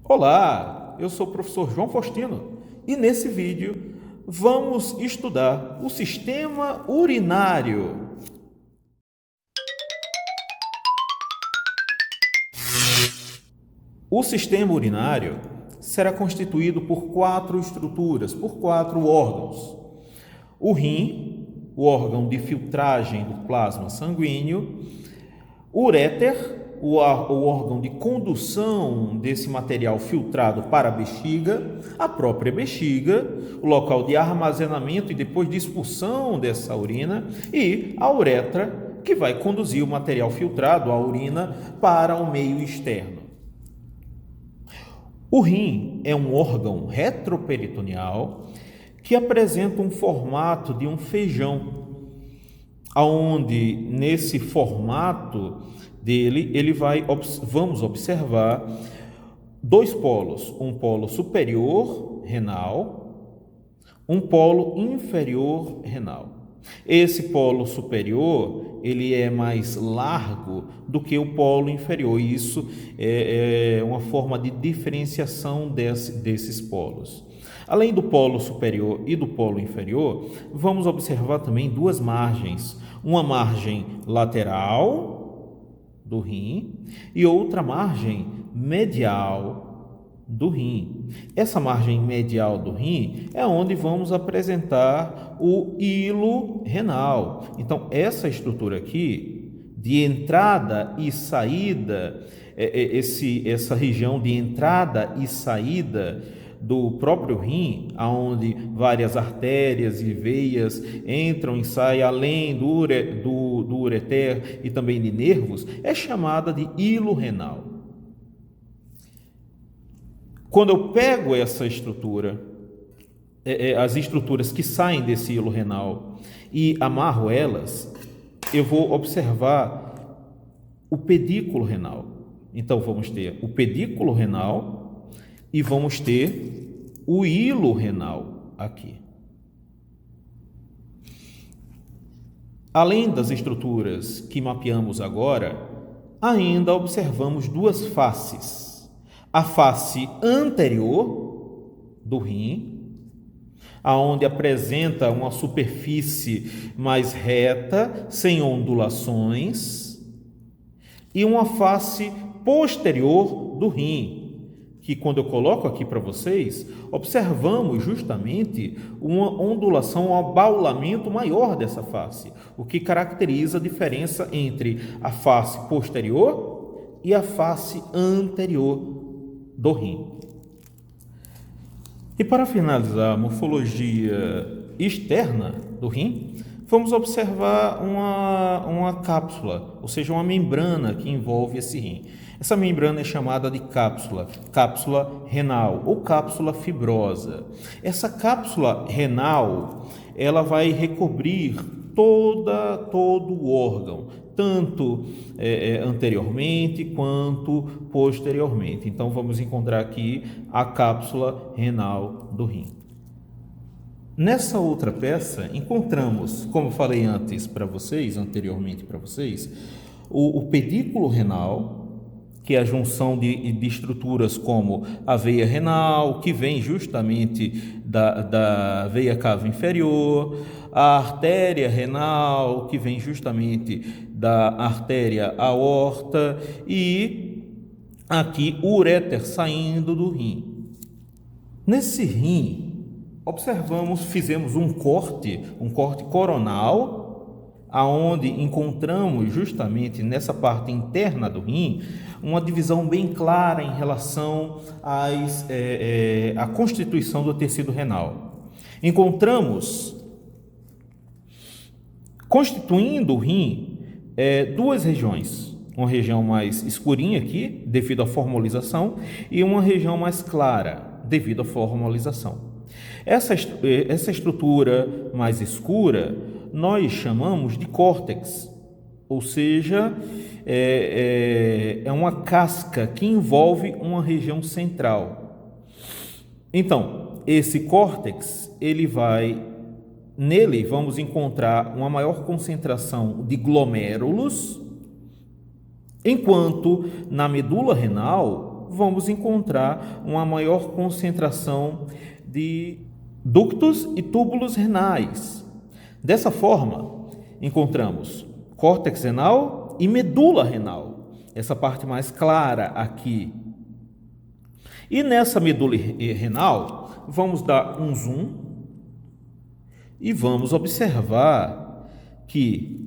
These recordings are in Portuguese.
Olá, eu sou o professor João Faustino e nesse vídeo vamos estudar o sistema urinário. O sistema urinário será constituído por quatro estruturas, por quatro órgãos. O rim, o órgão de filtragem do plasma sanguíneo, o uréter, o órgão de condução desse material filtrado para a bexiga, a própria bexiga, o local de armazenamento e depois de expulsão dessa urina, e a uretra, que vai conduzir o material filtrado, a urina, para o meio externo. O rim é um órgão retroperitoneal que apresenta um formato de um feijão, onde nesse formato dele vamos observar dois polos, um polo superior renal, um polo inferior renal. Esse polo superior ele é mais largo do que o polo inferior, e isso é uma forma de diferenciação desses polos. Além do polo superior e do polo inferior, vamos observar também duas margens, uma margem lateral do rim e outra margem medial do rim. Essa margem medial do rim é onde vamos apresentar o hilo renal. Então, essa estrutura aqui, de entrada e saída, essa região de entrada e saída do próprio rim, aonde várias artérias e veias entram e saem, além do ureter e também de nervos, é chamada de hilo renal. Quando eu pego essa estrutura, as estruturas que saem desse hilo renal e amarro elas, eu vou observar o pedículo renal. Então, vamos ter o pedículo renal e vamos ter o hilo renal aqui. Além das estruturas que mapeamos agora, ainda observamos duas faces. A face anterior do rim, aonde apresenta uma superfície mais reta, sem ondulações, e uma face posterior do rim, que quando eu coloco aqui para vocês, observamos justamente uma ondulação, um abaulamento maior dessa face, o que caracteriza a diferença entre a face posterior e a face anterior do rim. E para finalizar a morfologia externa do rim, vamos observar uma cápsula, ou seja, uma membrana que envolve esse rim. Essa membrana é chamada de cápsula renal ou cápsula fibrosa. Essa cápsula renal, ela vai recobrir todo o órgão, tanto anteriormente quanto posteriormente. Então, vamos encontrar aqui a cápsula renal do rim. Nessa outra peça, encontramos, como falei anteriormente para vocês, o pedículo renal, que é a junção de estruturas como a veia renal, que vem justamente da veia cava inferior, a artéria renal, que vem justamente da artéria aorta, e aqui o uréter saindo do rim. Nesse rim, fizemos um corte coronal, aonde encontramos justamente nessa parte interna do rim uma divisão bem clara em relação à constituição do tecido renal. Encontramos, constituindo o rim, duas regiões, uma região mais escurinha aqui, devido à formolização, e uma região mais clara, devido à formolização. Essa estrutura mais escura nós chamamos de córtex, ou seja, é uma casca que envolve uma região central. Então, esse córtex, nele vamos encontrar uma maior concentração de glomérulos, enquanto na medula renal vamos encontrar uma maior concentração de ductos e túbulos renais. Dessa forma, encontramos córtex renal e medula renal, essa parte mais clara aqui. E nessa medula renal, vamos dar um zoom e vamos observar que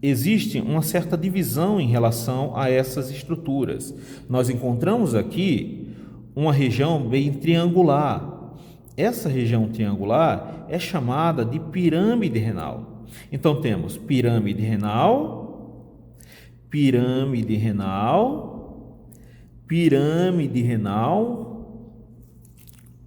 existe uma certa divisão em relação a essas estruturas. Nós encontramos aqui uma região bem triangular. Essa região triangular é chamada de pirâmide renal. Então, temos pirâmide renal, pirâmide renal, pirâmide renal,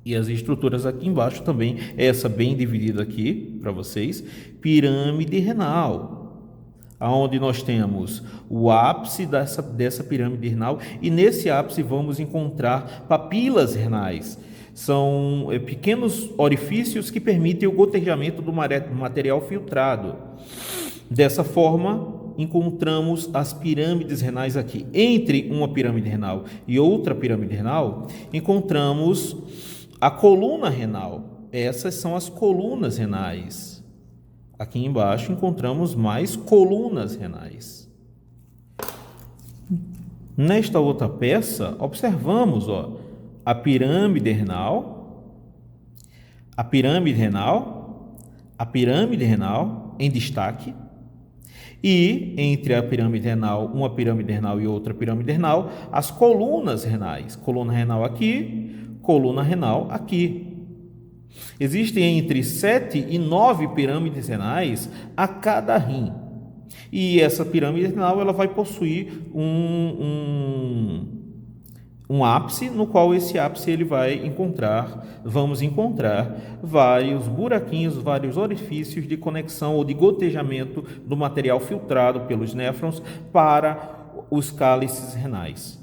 e as estruturas aqui embaixo também, essa bem dividida aqui para vocês, pirâmide renal, aonde nós temos o ápice dessa pirâmide renal, e nesse ápice vamos encontrar papilas renais. São pequenos orifícios que permitem o gotejamento do material filtrado. Dessa forma, encontramos as pirâmides renais aqui. Entre uma pirâmide renal e outra pirâmide renal, encontramos a coluna renal. Essas são as colunas renais. Aqui embaixo encontramos mais colunas renais. Nesta outra peça, observamos, a pirâmide renal, a pirâmide renal, a pirâmide renal em destaque, e entre a pirâmide renal, uma pirâmide renal e outra pirâmide renal, as colunas renais, coluna renal aqui, coluna renal aqui. Existem entre 7 e 9 pirâmides renais a cada rim. E essa pirâmide renal ela vai possuir um ápice, no qual esse ápice vamos encontrar vários buraquinhos, vários orifícios de conexão ou de gotejamento do material filtrado pelos néfrons para os cálices renais.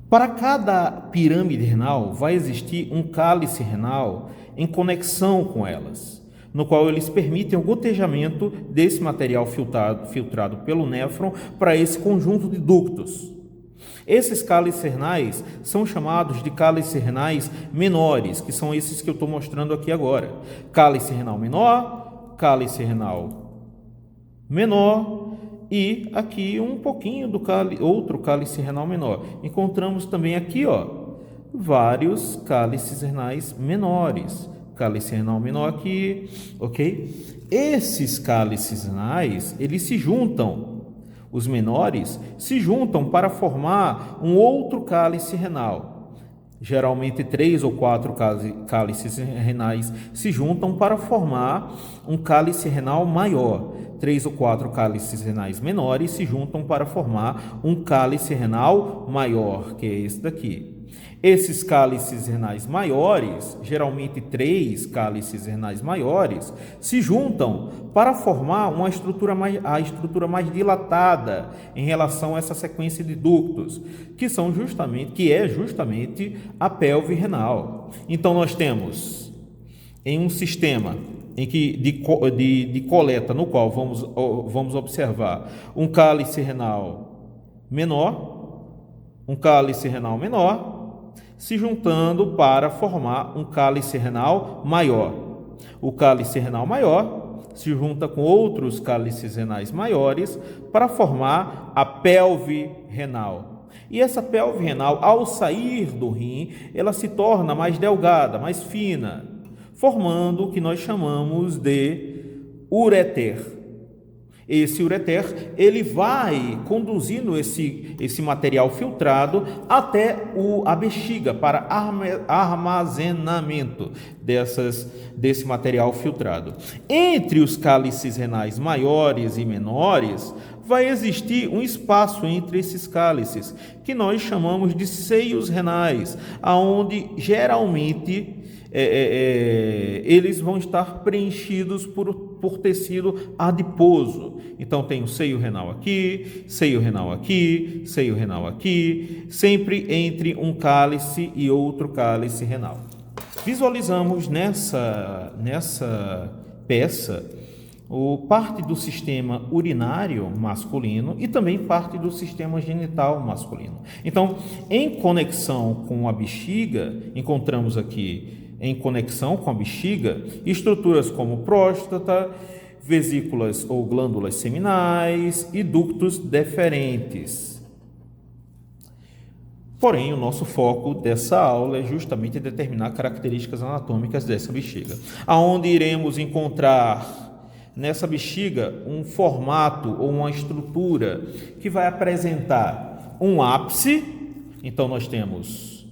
Para cada pirâmide renal vai existir um cálice renal em conexão com elas, no qual eles permitem o gotejamento desse material filtrado pelo néfron para esse conjunto de ductos. Esses cálices renais são chamados de cálices renais menores, que são esses que eu estou mostrando aqui agora. Cálice renal menor, cálice renal menor e aqui um pouquinho do outro cálice renal menor. Encontramos também aqui, vários cálices renais menores. Cálice renal menor aqui, ok? Esses cálices renais, eles se juntam. Os menores se juntam para formar um outro cálice renal. Geralmente 3 ou 4 cálices renais se juntam para formar um cálice renal maior. 3 ou 4 cálices renais menores se juntam para formar um cálice renal maior, que é esse daqui. Esses cálices renais maiores, geralmente 3 cálices renais maiores, se juntam para formar a estrutura mais dilatada em relação a essa sequência de ductos, que é justamente a pelve renal. Então nós temos em um sistema de coleta no qual vamos observar um cálice renal menor, um cálice renal menor, se juntando para formar um cálice renal maior. O cálice renal maior se junta com outros cálices renais maiores para formar a pelve renal. E essa pelve renal, ao sair do rim, ela se torna mais delgada, mais fina, formando o que nós chamamos de ureter. Esse ureter, ele vai conduzindo esse material filtrado até a bexiga para armazenamento desse material filtrado. Entre os cálices renais maiores e menores, vai existir um espaço entre esses cálices, que nós chamamos de seios renais, aonde geralmente eles vão estar preenchidos por tecido adiposo. Então tem o seio renal aqui, seio renal aqui, seio renal aqui, sempre entre um cálice e outro cálice renal. Visualizamos nessa peça, parte do sistema urinário masculino e também parte do sistema genital masculino. Então, em conexão com a bexiga, encontramos aqui, em conexão com a bexiga, estruturas como próstata, vesículas ou glândulas seminais e ductos deferentes. Porém, o nosso foco dessa aula é justamente determinar características anatômicas dessa bexiga, aonde iremos encontrar nessa bexiga um formato ou uma estrutura que vai apresentar um ápice. Então, nós temos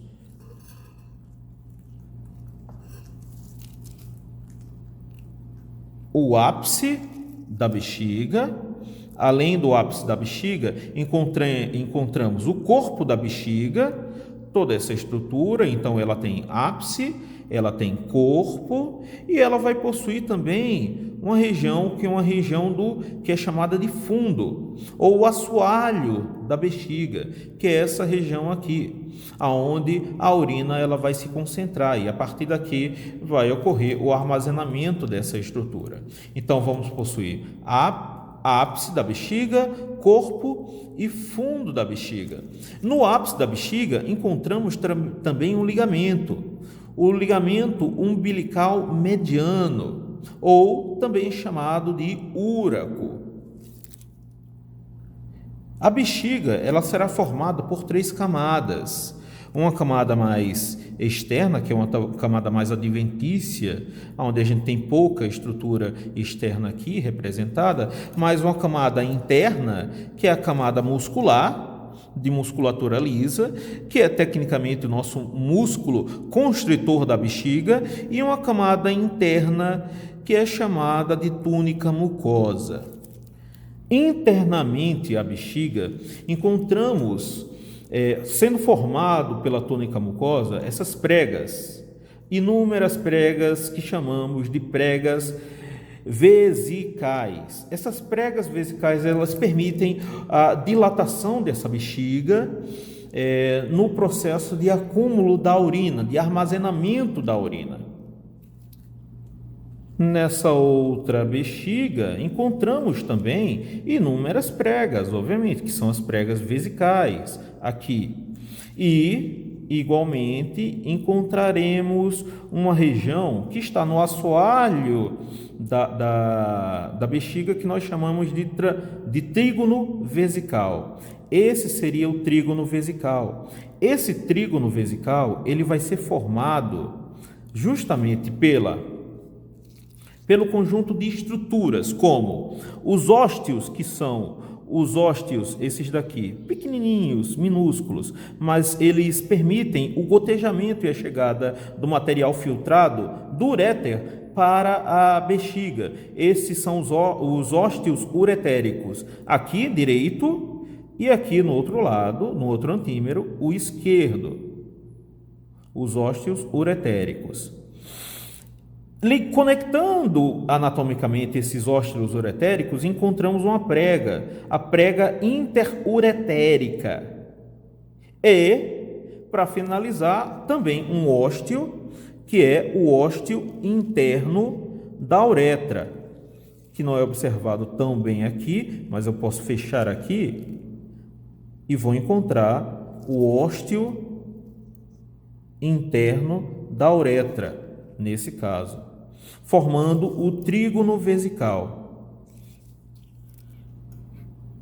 o ápice da bexiga. Além do ápice da bexiga, encontramos o corpo da bexiga, toda essa estrutura. Então, ela tem ápice, ela tem corpo e ela vai possuir também uma região que é chamada de fundo, ou o assoalho da bexiga, que é essa região aqui, aonde a urina ela vai se concentrar e a partir daqui vai ocorrer o armazenamento dessa estrutura. Então, vamos possuir ápice da bexiga, corpo e fundo da bexiga. No ápice da bexiga encontramos também um ligamento, o ligamento umbilical mediano, ou também chamado de úraco. A bexiga ela será formada por 3 camadas. Uma camada mais externa, que é uma camada mais adventícia, onde a gente tem pouca estrutura externa aqui representada, mais uma camada interna, que é a camada muscular, de musculatura lisa, que é tecnicamente o nosso músculo constritor da bexiga, e uma camada interna, que é chamada de túnica mucosa. Internamente a bexiga, encontramos sendo formado pela túnica mucosa, essas pregas, inúmeras pregas que chamamos de pregas vesicais. Essas pregas vesicais, elas permitem a dilatação dessa bexiga no processo de acúmulo da urina, de armazenamento da urina. Nessa outra bexiga, encontramos também inúmeras pregas, obviamente, que são as pregas vesicais aqui. E, igualmente, encontraremos uma região que está no assoalho da bexiga, que nós chamamos de trígono vesical. Esse seria o trígono vesical. Esse trígono vesical, ele vai ser formado justamente pelo conjunto de estruturas, como os ósteos, que são os ósteos, esses daqui, pequenininhos, minúsculos, mas eles permitem o gotejamento e a chegada do material filtrado do uréter para a bexiga. Esses são os ósteos uretéricos, aqui direito e aqui no outro lado, no outro antímero, o esquerdo, os ósteos uretéricos. Conectando anatomicamente esses ósteos uretéricos, encontramos uma prega, a prega interuretérica. E, para finalizar, também um ósteo, que é o ósteo interno da uretra, que não é observado tão bem aqui, mas eu posso fechar aqui e vou encontrar o ósteo interno da uretra, nesse caso, formando o trígono vesical.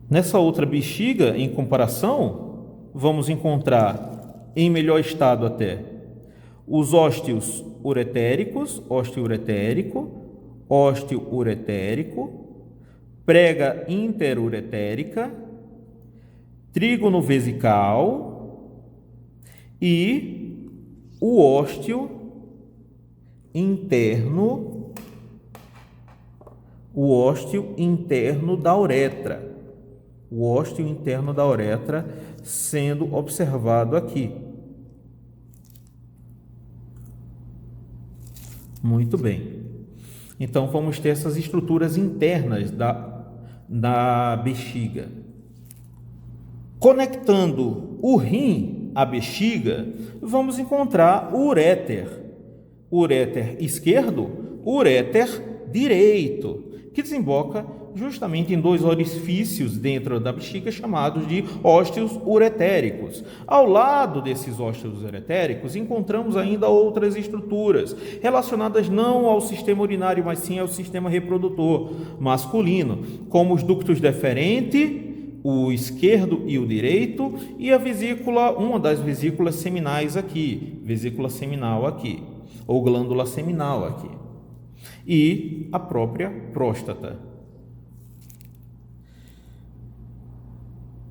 Nessa outra bexiga, em comparação, vamos encontrar, em melhor estado até, os ósteos uretéricos, ósteo uretérico, prega interuretérica, trígono vesical e o ósteo interno da uretra. O ósteo interno da uretra sendo observado aqui. Muito bem. Então, vamos ter essas estruturas internas da bexiga. Conectando o rim à bexiga, vamos encontrar o uréter. Uréter esquerdo, uréter direito. que desemboca justamente em dois orifícios dentro da bexiga chamados de ósteos uretéricos. Ao lado desses ósteos uretéricos encontramos ainda outras estruturas relacionadas não ao sistema urinário, mas sim ao sistema reprodutor masculino, como os ductos deferente, o esquerdo e o direito, e a vesícula, uma das vesículas seminais aqui, vesícula seminal aqui, ou glândula seminal aqui, e a própria próstata.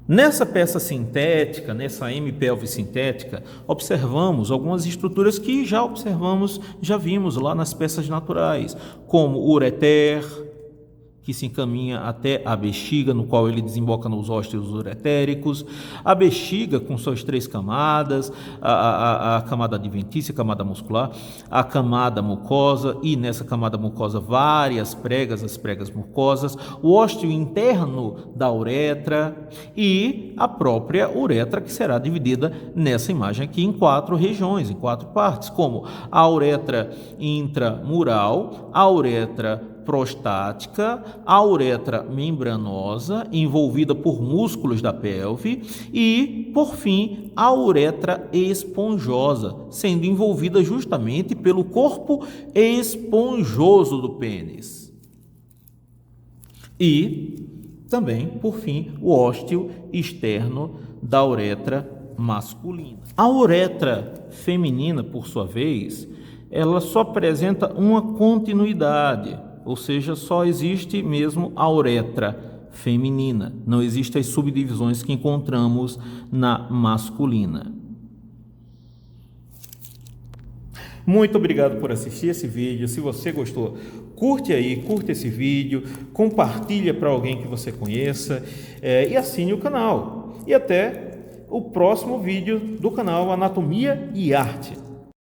Nessa peça sintética, nessa hemipelve sintética, observamos algumas estruturas que já vimos lá nas peças naturais, como o ureter, que se encaminha até a bexiga, no qual ele desemboca nos ósteos uretéricos, a bexiga com suas 3 camadas, a camada adventícia, a camada muscular, a camada mucosa, e nessa camada mucosa várias pregas, as pregas mucosas, o ósteo interno da uretra e a própria uretra, que será dividida nessa imagem aqui em 4 regiões, em 4 partes, como a uretra intramural, a uretra prostática, a uretra membranosa, envolvida por músculos da pelve, e, por fim, a uretra esponjosa, sendo envolvida justamente pelo corpo esponjoso do pênis. E também, por fim, o ósteo externo da uretra masculina. A uretra feminina, por sua vez, ela só apresenta uma continuidade, ou seja, só existe mesmo a uretra feminina, não existem as subdivisões que encontramos na masculina. Muito obrigado por assistir esse vídeo. Se você gostou, curte esse vídeo, compartilha para alguém que você conheça, e assine o canal. E até o próximo vídeo do canal Anatomia e Arte.